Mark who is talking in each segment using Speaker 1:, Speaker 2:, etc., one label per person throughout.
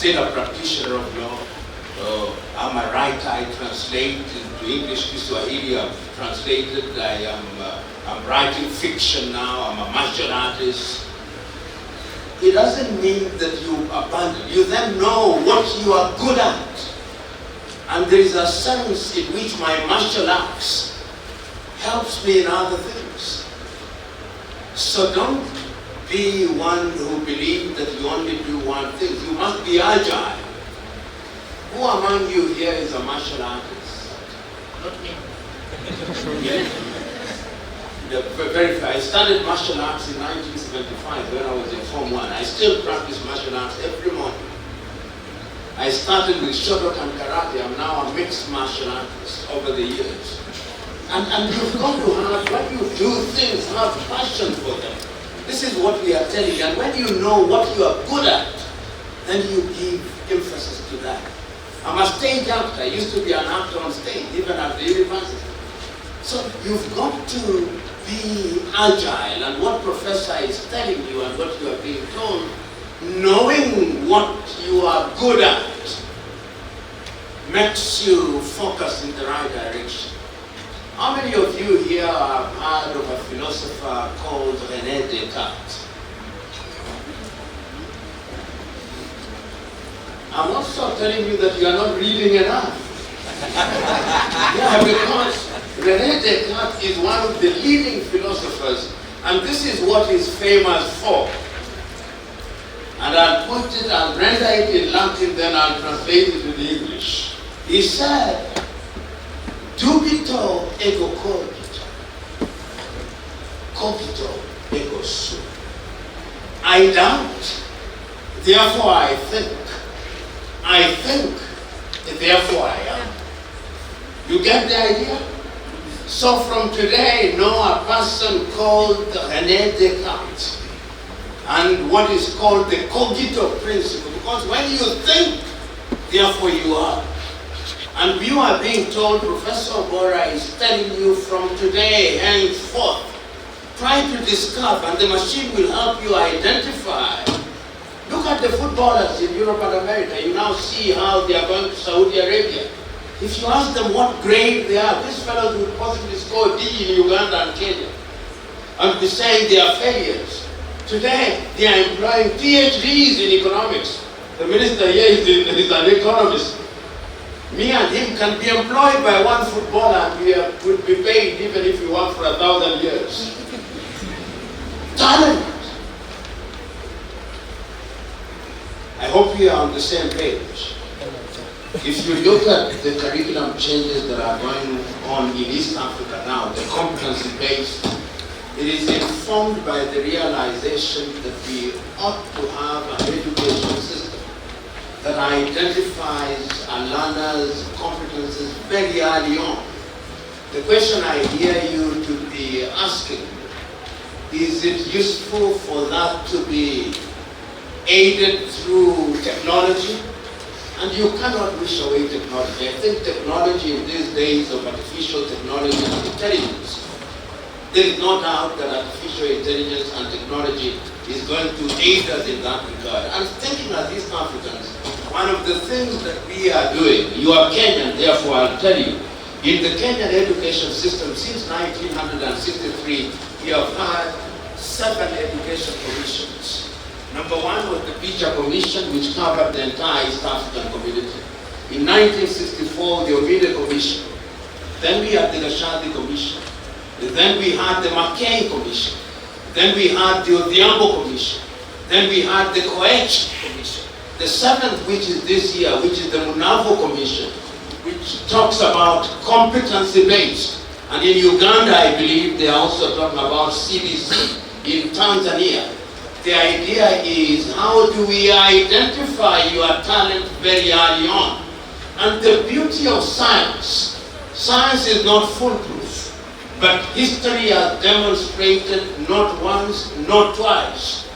Speaker 1: still a practitioner of law. I'm a writer. I translate into English, Kiswahili. I've translated. I'm writing fiction now. I'm a martial artist. It doesn't mean that you abandon. You then know what you are good at. And there is a sense in which my martial arts helps me in other things. So don't be one who believes that you only do one thing. You must be agile. Who among you here is a martial artist?
Speaker 2: Not me.
Speaker 1: Yeah. I started martial arts in 1975 when I was in Form 1. I still practice martial arts every morning. I started with Shotokan and Karate. I'm now a mixed martial artist over the years. And you've got to have, when you do things, have passion for them. This is what we are telling you. And when you know what you are good at, then you give emphasis to that. I'm a stage actor. I used to be an actor on stage, even at the university. So you've got to be agile, and what professor is telling you and what you are being told, knowing what you are good at makes you focus in the right direction. How many of you here have heard of a philosopher called René Descartes? I'm also telling you that you are not reading enough. Yeah, because René Descartes is one of the leading philosophers, and this is what he's famous for. And I'll render it in Latin, then I'll translate it in English. He said, dubito ego cogito, cogito ego sum. I doubt, therefore I think. I think, therefore I am. You get the idea? So from today, know a person called René Descartes and what is called the cogito principle. Because when you think, therefore you are. And you are being told, Professor Bora is telling you from today, henceforth, try to discover, and the machine will help you identify. Look at the footballers in Europe and America. You now see how they are going to Saudi Arabia. If you ask them what grade they are, these fellows would possibly score D in Uganda and Kenya and be saying they are failures. Today, they are employing PhDs in economics. The minister here is an economist. Me and him can be employed by one footballer and we would be paid even if we work for 1,000 years. Talent. I hope we are on the same page. If you look at the curriculum changes that are going on in East Africa now, the competency-based, it is informed by the realization that we ought to have an education system that identifies a learner's competences very early on. The question I hear you to be asking, is it useful for that to be aided through technology? And you cannot wish away technology. I think technology in these days of artificial technology and intelligence, there is no doubt that artificial intelligence and technology is going to aid us in that regard. And thinking as East Africans, one of the things that we are doing, you are Kenyan, therefore I'll tell you, in the Kenyan education system since 1963, we have had 7 education commissions. Number 1 was the Picha Commission, which covered the entire East African community. In 1964, the Omide Commission. Then we had the Gashadi Commission. Then we had the Mackay Commission. Then we had the Odhiambo Commission. Then we had the Koech Commission. The 7th, which is this year, which is the Munavo Commission, which talks about competency-based. And in Uganda, I believe, they are also talking about CBC. In Tanzania, the idea is, how do we identify your talent very early on? And the beauty of science, science is not foolproof, but history has demonstrated not once, not twice,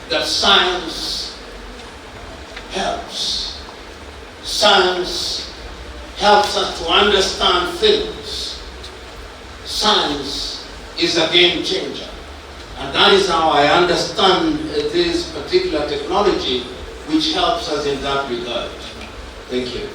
Speaker 1: that science helps. Science helps us to understand things. Science is a game changer. And that is how I understand this particular technology which helps us in that regard. Thank you.